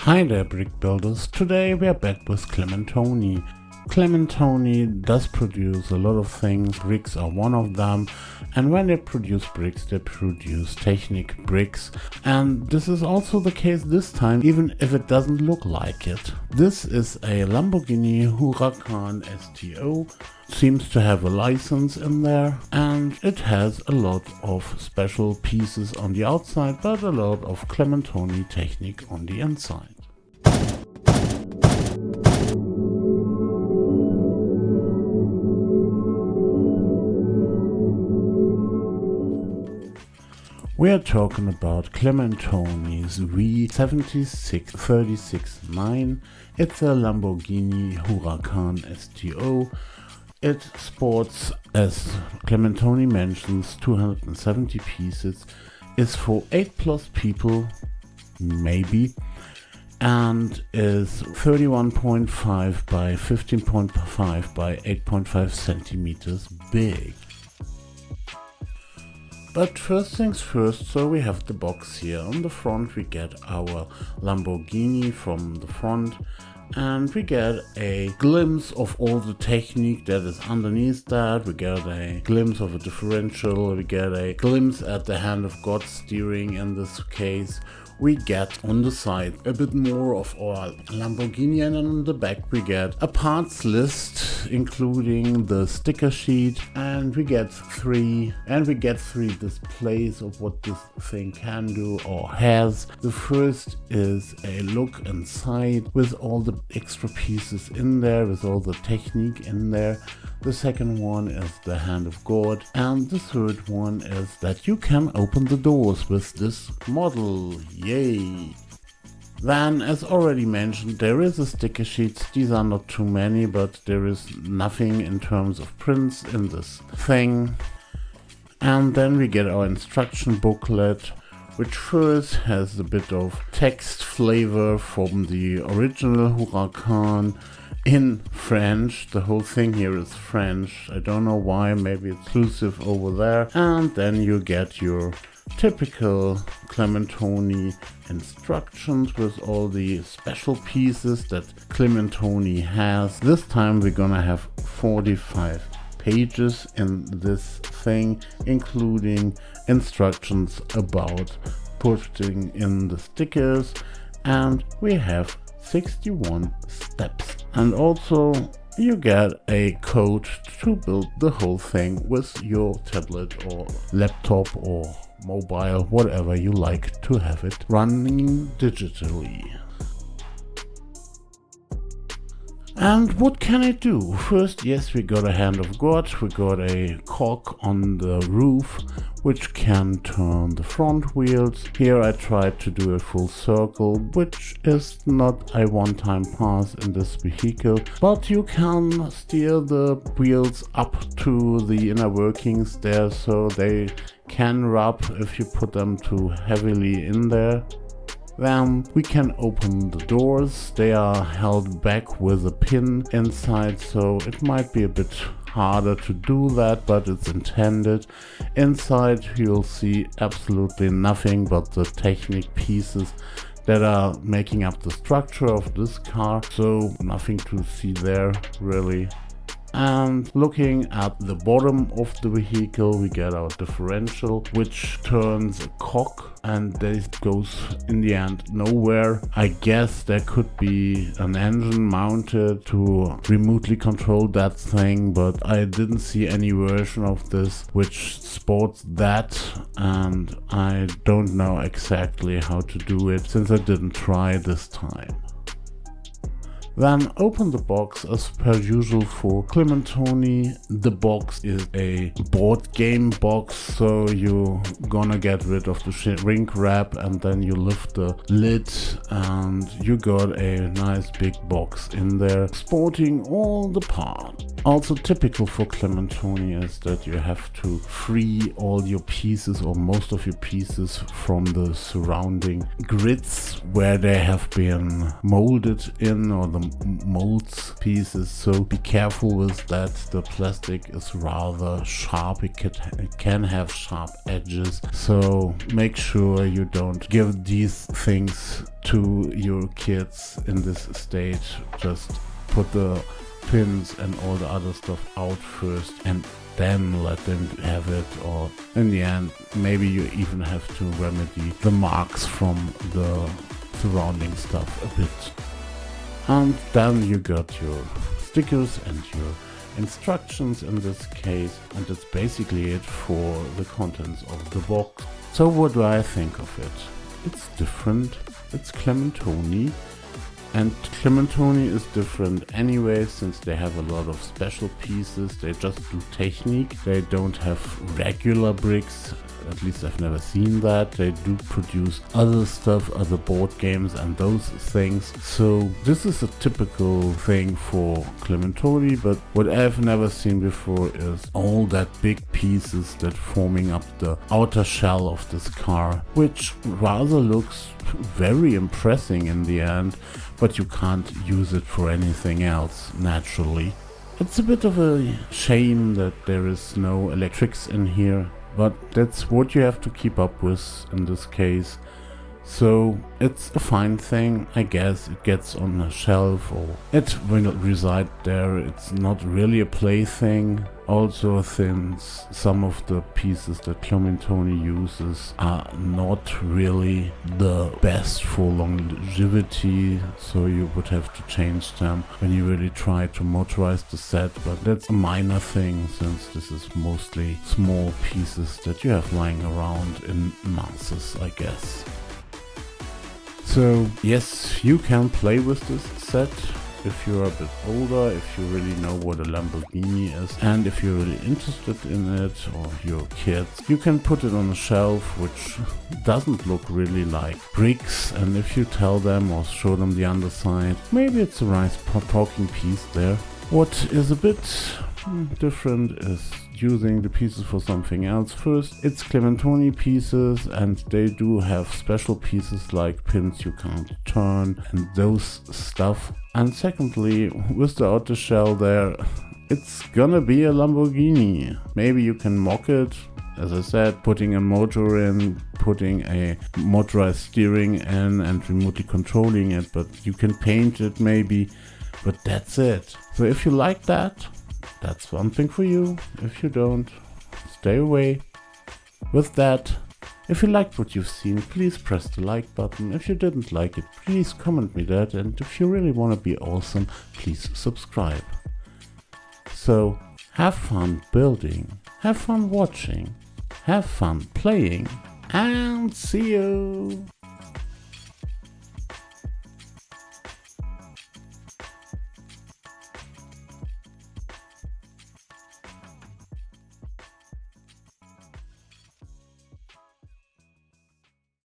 Hi there, brick builders. Today we are back with Clementoni. Clementoni does produce a lot of things. Bricks are one of them, and when they produce bricks, they produce Technic bricks, and this is also the case this time, even if it doesn't look like it. This is a Lamborghini Hurracan STO. Seems to have a license in there, and it has a lot of special pieces on the outside, but a lot of Clementoni Technic on the inside. We are talking about Clementoni's V76369. It's a Laborghini Hurracan STO. It sports, as Clementoni mentions, 270 pieces, is for 8+ people, maybe, and is 31.5 by 15.5 by 8.5 centimeters big. But first things first, so we have the box here. On the front we get our Lamborghini from the front, and we get a glimpse of all the technique that is underneath that. We get a glimpse of a differential, we get a glimpse at the hand of God steering in this case. We get on the side a bit more of our Lamborghini, and on the back we get a parts list including the sticker sheet, and we get three displays of what this thing can do or has. The first is a look inside with all the extra pieces in there, with all the technique in there. The second one is the hand of God, and the third one is that you can open the doors with this model. Yay! Then, as already mentioned, there is a sticker sheet. These are not too many, but there is nothing in terms of prints in this thing. And then we get our instruction booklet, which first has a bit of text flavor from the original Huracan in French. The whole thing here is French. I don't know why, maybe it's exclusive over there. And then you get your typical Clementoni instructions with all the special pieces that Clementoni has. This time we're gonna have 45 pages in this thing, including instructions about putting in the stickers, and we have 61 steps. And also you get a code to build the whole thing with your tablet or laptop or mobile, whatever you like to have it running digitally. And what can it do? First, yes, we got a hand of God, we got a cock on the roof, which can turn the front wheels. Here I tried to do a full circle, which is not a one-time pass in this vehicle, but you can steer the wheels up to the inner workings there, so they can rub if you put them too heavily in there. Then we can open the doors. They are held back with a pin inside, so it might be a bit harder to do that, but it's intended. Inside you'll see absolutely nothing but the Technic pieces that are making up the structure of this car, so nothing to see there really. And looking at the bottom of the vehicle, we get our differential, which turns a cock, and this goes in the end nowhere. I guess there could be an engine mounted to remotely control that thing, but I didn't see any version of this which sports that, and I don't know exactly how to do it since I didn't try this time. Then open the box as per usual for Clementoni. The box is a board game box, so you're gonna get rid of the shrink wrap, and then you lift the lid and you got a nice big box in there sporting all the parts. Also typical for Clementoni is that you have to free all your pieces or most of your pieces from the surrounding grids where they have been molded in, or the molds pieces. So be careful with that. The plastic is rather sharp. It can have sharp edges. So make sure you don't give these things to your kids in this stage. Just put the pins and all the other stuff out first and then let them have it, or in the end maybe you even have to remedy the marks from the surrounding stuff a bit. And then you got your stickers and your instructions in this case, and that's basically it for the contents of the box. So what do I think of it? It's different, it's Clementoni. And Clementoni is different anyway, since they have a lot of special pieces. They just do technique. They don't have regular bricks. At least I've never seen that. They do produce other stuff, other board games and those things. So this is a typical thing for Clementoni, but what I've never seen before is all that big pieces that forming up the outer shell of this car, which rather looks very impressive in the end, but you can't use it for anything else naturally. It's a bit of a shame that there is no electrics in here, but that's what you have to keep up with in this case. So it's a fine thing, I guess. It gets on a shelf or it will reside there. It's not really a play thing. Also, since some of the pieces that Clementoni uses are not really the best for longevity, so you would have to change them when you really try to motorize the set. But that's a minor thing, since this is mostly small pieces that you have lying around in masses, I guess. So yes, you can play with this set if you're a bit older, if you really know what a Lamborghini is, and if you're really interested in it, or your kids. You can put it on a shelf which doesn't look really like bricks, and if you tell them or show them the underside, maybe it's a nice talking piece there. What is a bit different is using the pieces for something else. First, it's Clementoni pieces, and they do have special pieces like pins you can't turn and those stuff. And secondly, with the outer shell there, it's gonna be a Lamborghini. Maybe you can mock it, as I said, putting a motor in, putting a motorized steering in and remotely controlling it, but you can paint it maybe, but that's it. So if you like that, that's something for you. If you don't, stay away. With that, if you liked what you've seen, please press the like button. If you didn't like it, please comment me that. And if you really want to be awesome, please subscribe. So, have fun building, have fun watching, have fun playing, and see you!